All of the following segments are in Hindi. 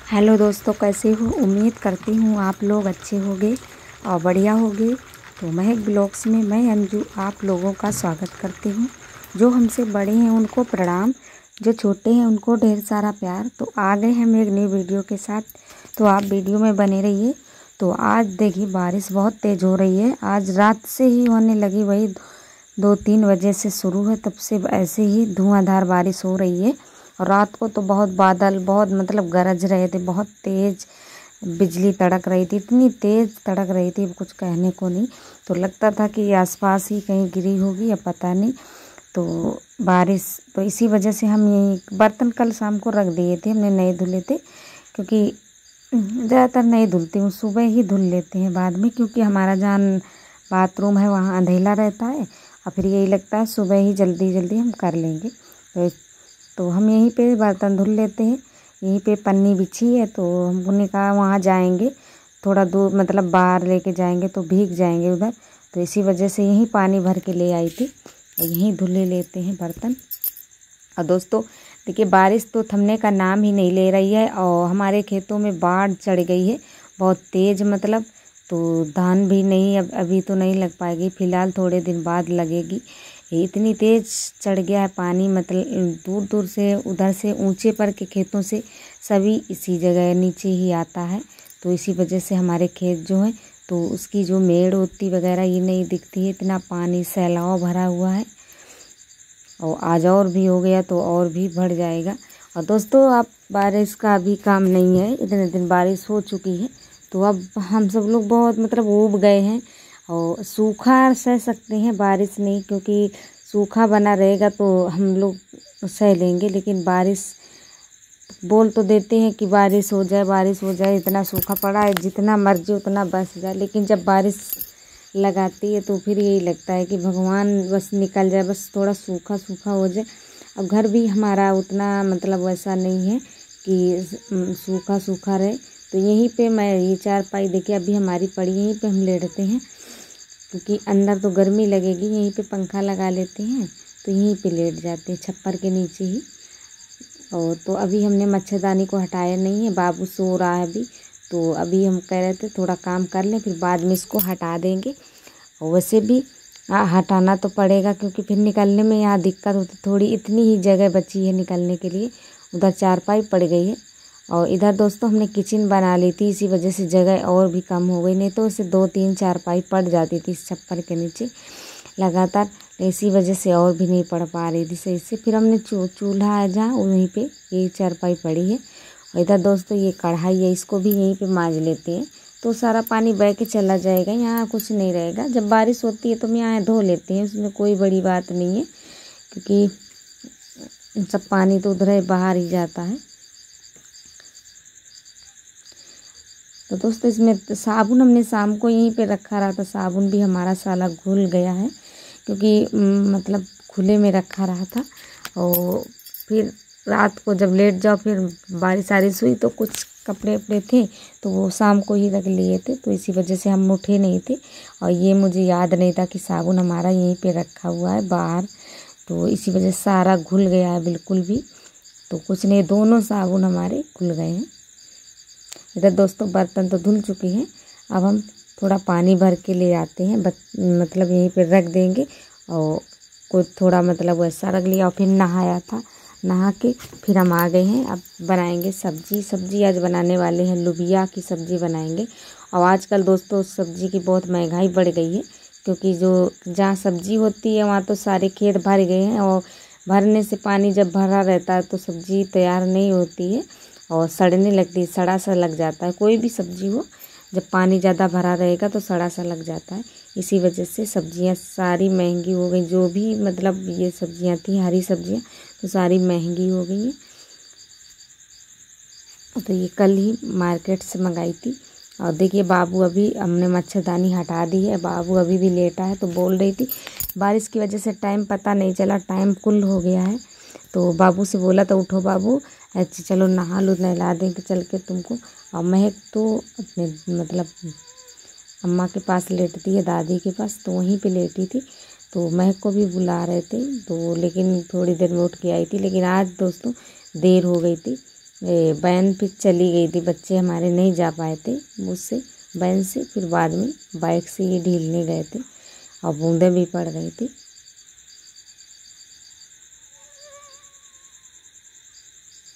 हेलो दोस्तों, कैसे हो? उम्मीद करती हूँ आप लोग अच्छे होंगे और बढ़िया होंगे। तो महक ब्लॉग्स में मैं अंजू आप लोगों का स्वागत करती हूँ। जो हमसे बड़े हैं उनको प्रणाम, जो छोटे हैं उनको ढेर सारा प्यार। तो आ गए हम एक नई वीडियो के साथ, तो आप वीडियो में बने रहिए। तो आज देखिए बारिश बहुत तेज़ हो रही है। आज रात से ही होने लगी, वही 2-3 बजे से शुरू है, तब से ऐसे ही धुआंधार बारिश हो रही है। और रात को तो बहुत बादल, बहुत मतलब गरज रहे थे, बहुत तेज़ बिजली तड़क रही थी, इतनी तेज़ तड़क रही थी कुछ कहने को नहीं। तो लगता था कि आसपास ही कहीं गिरी होगी या पता नहीं। तो बारिश, तो इसी वजह से हम यही बर्तन कल शाम को रख दिए थे, हमने नहीं धुले थे, क्योंकि ज़्यादातर नहीं धुलती हूँ, सुबह ही धुल लेते हैं बाद में, क्योंकि हमारा जहाँ बाथरूम है वहाँ अंधेला रहता है और फिर यही लगता है सुबह ही जल्दी जल्दी हम कर लेंगे। तो हम यहीं पे बर्तन धुल लेते हैं। यहीं पे पन्नी बिछी है, तो हमने कहा वहाँ जाएंगे थोड़ा दूर, मतलब बाहर लेके जाएंगे तो भीग जाएंगे उधर। तो इसी वजह से यहीं पानी भर के ले आई थी और यहीं धुले लेते हैं बर्तन। और दोस्तों देखिए बारिश तो थमने का नाम ही नहीं ले रही है और हमारे खेतों में बाढ़ चढ़ गई है बहुत तेज़, मतलब तो धान भी नहीं, अब अभी तो नहीं लग पाएगी, फ़िलहाल थोड़े दिन बाद लगेगी। इतनी तेज़ चढ़ गया है पानी, मतलब दूर दूर से, उधर से ऊंचे पर के खेतों से सभी इसी जगह नीचे ही आता है। तो इसी वजह से हमारे खेत जो हैं तो उसकी जो मेड़ होती वगैरह ये नहीं दिखती है, इतना पानी सैलाव भरा हुआ है। और आज और भी हो गया तो और भी बढ़ जाएगा। और दोस्तों अब बारिश का अभी काम नहीं है, इतने दिन बारिश हो चुकी है, तो अब हम सब लोग बहुत मतलब ऊब गए हैं। और सूखा सह सकते हैं, बारिश नहीं, क्योंकि सूखा बना रहेगा तो हम लोग सह लेंगे, लेकिन बारिश बोल तो देते हैं कि बारिश हो जाए, बारिश हो जाए, इतना सूखा पड़ा है, जितना मर्जी उतना बस जाए, लेकिन जब बारिश लगाती है तो फिर यही लगता है कि भगवान बस निकल जाए, बस थोड़ा सूखा सूखा हो जाए। अब घर भी हमारा उतना मतलब वैसा नहीं है कि सूखा सूखा रहे। तो यहीं पे मैं ये चारपाई देखिए अभी हमारी पड़ी, यहीं पे हम लेटते हैं, क्योंकि अंदर तो गर्मी लगेगी। यहीं पे पंखा लगा लेते हैं तो यहीं पे लेट जाते हैं छप्पर के नीचे ही। और तो अभी हमने मच्छरदानी को हटाया नहीं है, बाबू सो रहा है अभी, तो अभी हम कह रहे थे थोड़ा काम कर लें, फिर बाद में इसको हटा देंगे। और वैसे भी हटाना तो पड़ेगा, क्योंकि फिर निकलने में यहाँ दिक्कत होती, थोड़ी इतनी ही जगह बची है निकलने के लिए, उधर चारपाई पड़ गई है। और इधर दोस्तों हमने किचन बना ली थी, इसी वजह से जगह और भी कम हो गई, नहीं तो उसे 2-3 चारपाई पड़ जाती थी इस छप्पर के नीचे लगातार, इसी वजह से और भी नहीं पड़ पा रही थी सही से। फिर हमने चूल्हा है जहाँ वहीं पे ये चारपाई पड़ी है। और इधर दोस्तों ये कढ़ाई है, इसको भी यहीं पे मांज लेते हैं, तो सारा पानी बह के चला जाएगा, यहाँ कुछ नहीं रहेगा। जब बारिश होती है तो हम यहाँ धो लेते हैं, उसमें कोई बड़ी बात नहीं है, क्योंकि सब पानी तो उधर बाहर ही जाता है। तो दोस्तों इसमें साबुन हमने शाम को यहीं पे रखा रहा था, साबुन भी हमारा साला घुल गया है, क्योंकि मतलब खुले में रखा रहा था। और फिर रात को जब लेट जाओ, फिर बारिश वारिश हुई तो कुछ कपड़े वपड़े थे तो वो शाम को ही रख लिए थे, तो इसी वजह से हम उठे नहीं थे। और ये मुझे याद नहीं था कि साबुन हमारा यहीं पे रखा हुआ है बाहर, तो इसी वजह से सारा घुल गया है बिल्कुल भी। तो कुछ नहीं, दोनों साबुन हमारे घुल गए हैं। इधर दोस्तों बर्तन तो धुल चुके हैं, अब हम थोड़ा पानी भर के ले आते हैं, मतलब यहीं पे रख देंगे। और कुछ थोड़ा मतलब वैसा रख लिया, और फिर नहाया था, नहा के फिर हम आ गए हैं। अब बनाएंगे सब्जी आज बनाने वाले हैं, लोबिया की सब्ज़ी बनाएंगे। और आजकल दोस्तों सब्ज़ी की बहुत महंगाई बढ़ गई है, क्योंकि जो जहाँ सब्ज़ी होती है वहाँ तो सारे खेत भर गए हैं, और भरने से पानी जब भरा रहता है तो सब्ज़ी तैयार नहीं होती है और सड़ने लगती है, सड़ा सा लग जाता है। कोई भी सब्ज़ी हो जब पानी ज़्यादा भरा रहेगा तो सड़ा सा लग जाता है। इसी वजह से सब्जियां सारी महंगी हो गई, जो भी मतलब ये सब्जियां थी हरी सब्जियां तो सारी महंगी हो गई हैं। तो ये कल ही मार्केट से मंगाई थी। और देखिए बाबू, अभी हमने मच्छरदानी हटा दी है, बाबू अभी भी लेटा है। तो बोल रही थी बारिश की वजह से टाइम पता नहीं चला, टाइम कुल हो गया है। तो बाबू से बोला तो उठो बाबू, अच्छा चलो नहा लो, नहला देंगे चल के तुमको। और महक तो अपने मतलब अम्मा के पास लेटती है, दादी के पास, तो वहीं पे लेटी थी। तो महक को भी बुला रहे थे, तो लेकिन थोड़ी देर में उठ के आई थी। लेकिन आज दोस्तों देर हो गई थी, वैन पे चली गई थी, बच्चे हमारे नहीं जा पाए थे मुझसे वैन से, फिर बाद में बाइक से ये ढीलने गए थे और बूंदें भी पड़ रही थी।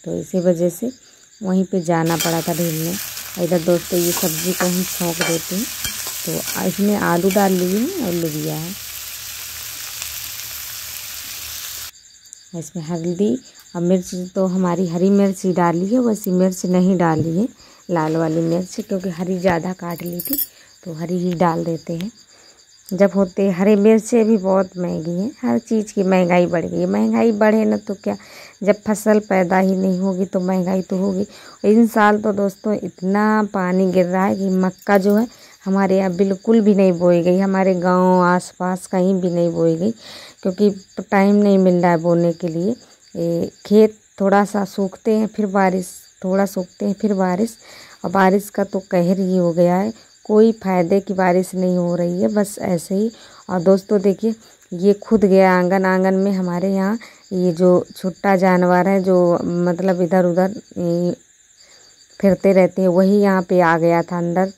तो इसी वजह से वहीं पे जाना पड़ा था ढीलने। इधर दोस्तों ये सब्ज़ी को हम छौंक देते हैं, तो इसमें आलू डाल लिए हैं और लोबिया है। इसमें हल्दी और मिर्च, तो हमारी हरी मिर्च ही डाली है, वैसी मिर्च नहीं डाली है लाल वाली मिर्च, क्योंकि हरी ज़्यादा काट ली थी तो हरी ही डाल देते हैं। जब होते हरी मिर्चें भी बहुत महंगी हैं, हर चीज़ की महंगाई बढ़ गई है। महंगाई बढ़े ना तो क्या, जब फसल पैदा ही नहीं होगी तो महंगाई तो होगी। इन साल तो दोस्तों इतना पानी गिर रहा है कि मक्का जो है हमारे यहाँ बिल्कुल भी नहीं बोई गई, हमारे गांव आसपास कहीं भी नहीं बोई गई, क्योंकि टाइम नहीं मिल रहा है बोने के लिए। खेत थोड़ा सा सूखते हैं फिर बारिश, थोड़ा सूखते हैं फिर बारिश, और बारिश का तो कहर ही हो गया है। कोई फ़ायदे की बारिश नहीं हो रही है, बस ऐसे ही। और दोस्तों देखिए ये खुद गया आंगन, आंगन में हमारे यहाँ ये जो छोटा जानवर है जो मतलब इधर उधर फिरते रहते हैं, वही यहाँ पे आ गया था अंदर,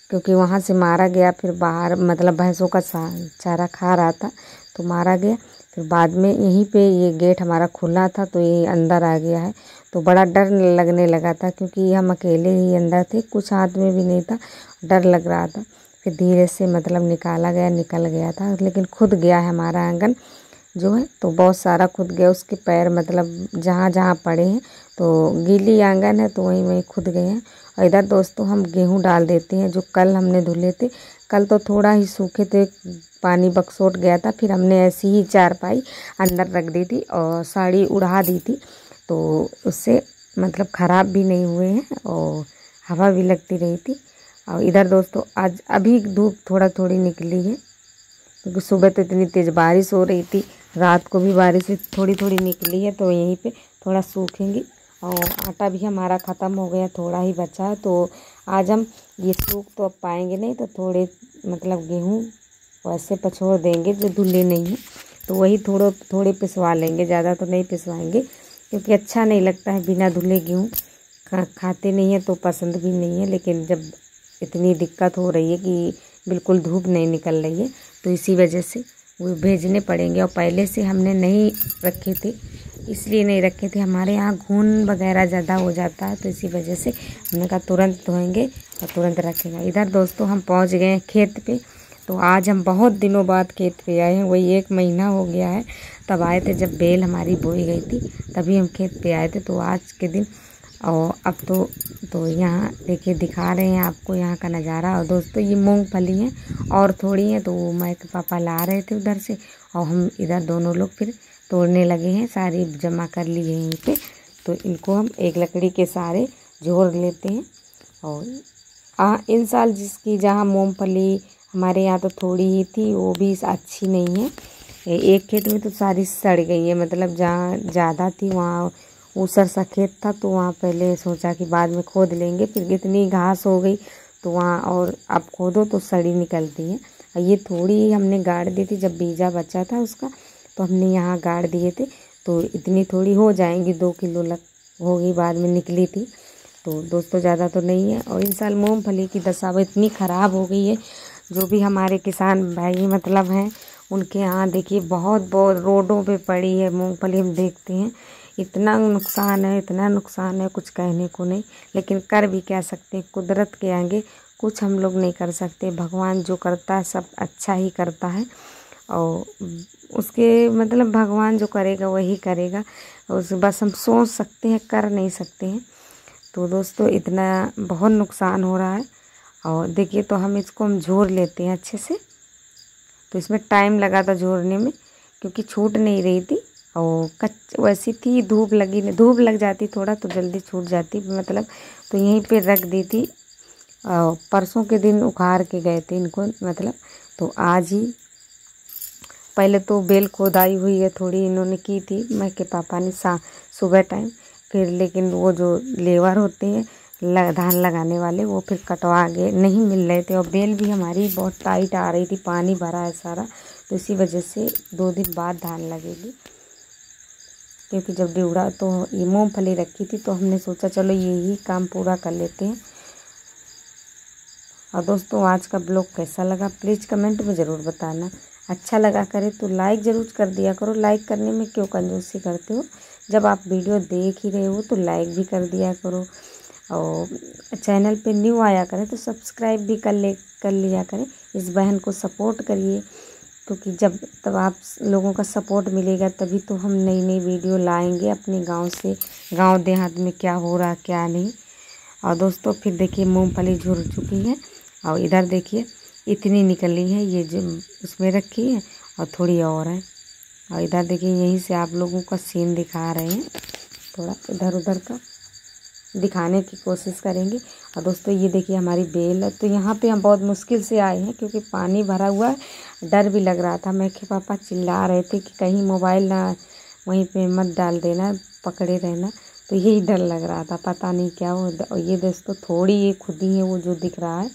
क्योंकि वहाँ से मारा गया। फिर बाहर मतलब भैंसों का चारा खा रहा था तो मारा गया। फिर बाद में यहीं पे ये गेट हमारा खुला था तो ये अंदर आ गया है। तो बड़ा डर लगने लगा था, क्योंकि हम अकेले ही अंदर थे, कुछ हाथ में भी नहीं था, डर लग रहा था। फिर धीरे से मतलब निकाला गया, निकल गया था, लेकिन खुद गया है हमारा आंगन जो है, तो बहुत सारा खुद गया। उसके पैर मतलब जहाँ जहाँ पड़े हैं, तो गीली आंगन है तो वहीं वहीं खुद गए हैं। और इधर दोस्तों हम गेहूँ डाल देते हैं, जो कल हमने धुले थे। कल तो थोड़ा ही सूखे थे, पानी बकसोट गया था, फिर हमने ऐसी ही चारपाई अंदर रख दी थी और साड़ी उड़ा दी थी, तो उससे मतलब ख़राब भी नहीं हुए हैं और हवा भी लगती रही थी। और इधर दोस्तों आज अभी धूप थोड़ा थोड़ी निकली है, क्योंकि सुबह तो इतनी तेज़ बारिश हो रही थी, रात को भी बारिश थोड़ी थोड़ी निकली है, तो यहीं पे थोड़ा सूखेंगी। और आटा भी हमारा ख़त्म हो गया, थोड़ा ही बचा है, तो आज हम ये सूख तो अब पाएंगे नहीं, तो थोड़े मतलब गेहूँ वैसे पछोड़ देंगे जो धुले नहीं हैं, तो वही थोड़े पिसवा लेंगे, ज़्यादा तो नहीं पिसवाएंगे, क्योंकि अच्छा नहीं लगता है बिना धुले गेहूँ। खाते नहीं है तो पसंद भी नहीं है, लेकिन जब इतनी दिक्कत हो रही है कि बिल्कुल धूप नहीं निकल रही है, तो इसी वजह से वो भेजने पड़ेंगे। और पहले से हमने नहीं रखे थे, इसलिए नहीं रखे थे, हमारे यहाँ घून वगैरह ज़्यादा हो जाता है, तो इसी वजह से हमने कहा तुरंत धोएंगे और तुरंत रखेंगे। इधर दोस्तों हम पहुँच गए हैं खेत पे। तो आज हम बहुत दिनों बाद खेत पे आए हैं, वही 1 महीना हो गया है, तब आए थे जब बेल हमारी बोई गई थी, तभी हम खेत पे आए थे। तो आज के दिन और अब तो यहाँ देखिए दिखा रहे हैं आपको यहाँ का नज़ारा। और दोस्तों ये मूंगफली हैं और थोड़ी हैं, तो मैं के पापा ला रहे थे उधर से, और हम इधर दोनों लोग फिर तोड़ने लगे हैं, सारी जमा कर ली है यहीं पे। तो इनको हम एक लकड़ी के सहारे जोड़ लेते हैं। और इन साल जिसकी जहाँ मूंगफली हमारे यहाँ तो थोड़ी ही थी, वो भी अच्छी नहीं है। एक खेत में तो सारी सड़ गई है, मतलब जहाँ ज़्यादा थी वहाँ ऊसर सा खेत था, तो वहाँ पहले सोचा कि बाद में खोद लेंगे, फिर इतनी घास हो गई तो वहाँ और अब खोदो तो सड़ी निकलती है। और ये थोड़ी ही हमने गाड़ दी थी, जब बीजा बचा था उसका तो हमने यहाँ गाड़ दिए थे, तो इतनी थोड़ी हो जाएंगी, 2 किलो लग होगी, बाद में निकली थी। तो दोस्तों ज़्यादा तो नहीं है। और इन साल मूँगफली की दशा इतनी ख़राब हो गई है, जो भी हमारे किसान भाई मतलब हैं उनके यहाँ देखिए बहुत रोडों पे पड़ी है मूंगफली। हम देखते हैं इतना नुकसान है, इतना नुकसान है, कुछ कहने को नहीं, लेकिन कर भी क्या सकते हैं, कुदरत के आगे कुछ हम लोग नहीं कर सकते। भगवान जो करता है सब अच्छा ही करता है, और उसके मतलब भगवान जो करेगा वही करेगा, उस बस हम सोच सकते हैं, कर नहीं सकते हैं। तो दोस्तों इतना बहुत नुकसान हो रहा है। और देखिए तो हम इसको झोर लेते हैं अच्छे से। तो इसमें टाइम लगा था झोरने में, क्योंकि छूट नहीं रही थी, और वैसी थी, धूप लग जाती थोड़ा तो जल्दी छूट जाती मतलब। तो यहीं पे रख दी थी, परसों के दिन उखाड़ के गए थे इनको मतलब। तो आज ही पहले तो बेल खोदाई हुई है, थोड़ी इन्होंने की थी मैं के पापा ने सुबह टाइम, फिर लेकिन वो जो लेबर होते हैं धान लगाने वाले, वो फिर कटवा के नहीं मिल रहे थे। और बेल भी हमारी बहुत टाइट आ रही थी, पानी भरा है सारा, तो इसी वजह से 2 दिन बाद धान लगेगी। क्योंकि जब ड्यूड़ा तो ये मूंगफली रखी थी तो हमने सोचा चलो यही काम पूरा कर लेते हैं। और दोस्तों आज का ब्लॉग कैसा लगा प्लीज़ कमेंट में ज़रूर बताना। अच्छा लगा करे तो लाइक ज़रूर कर दिया करो। लाइक करने में क्यों कंजूसी करते हो, जब आप वीडियो देख ही रहे हो तो लाइक भी कर दिया करो। और चैनल पे न्यू आया करें तो सब्सक्राइब भी कर लिया करें। इस बहन को सपोर्ट करिए, क्योंकि जब तब आप लोगों का सपोर्ट मिलेगा तभी तो हम नई नई वीडियो लाएंगे अपने गांव से, गांव देहात में क्या हो रहा क्या नहीं। और दोस्तों फिर देखिए मूंगफली झुर चुकी है और इधर देखिए इतनी निकली है, ये जो उसमें रखी है और थोड़ी और है। और इधर देखिए यहीं से आप लोगों का सीन दिखा रहे हैं, थोड़ा इधर उधर का दिखाने की कोशिश करेंगे। और दोस्तों ये देखिए हमारी बेल है, तो यहाँ पे हम बहुत मुश्किल से आए हैं क्योंकि पानी भरा हुआ है। डर भी लग रहा था, मैं के पापा चिल्ला रहे थे कि कहीं मोबाइल ना वहीं पे मत डाल देना, पकड़े रहना, तो यही डर लग रहा था, पता नहीं क्या हो। और ये दोस्तों थोड़ी ये खुद ही है वो जो दिख रहा है,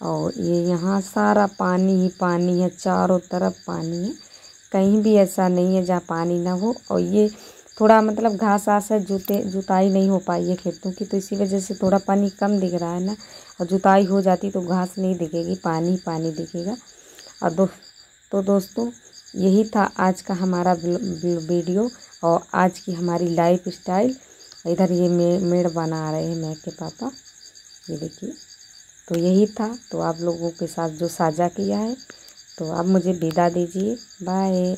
और ये यहाँ सारा पानी ही पानी है, चारों तरफ पानी है, कहीं भी ऐसा नहीं है जहाँ पानी ना हो। और ये थोड़ा मतलब घास आस है, जुताई नहीं हो पाई है खेतों की, तो इसी वजह से थोड़ा पानी कम दिख रहा है ना। और जुताई हो जाती तो घास नहीं दिखेगी, पानी पानी दिखेगा। और तो दोस्तों यही था आज का हमारा वीडियो और आज की हमारी लाइफ स्टाइल। इधर ये मेड़ बना रहे हैं मैं के पापा, ये देखिए। तो यही था, तो आप लोगों के साथ जो साझा किया है। तो आप मुझे विदा दीजिए, बाय।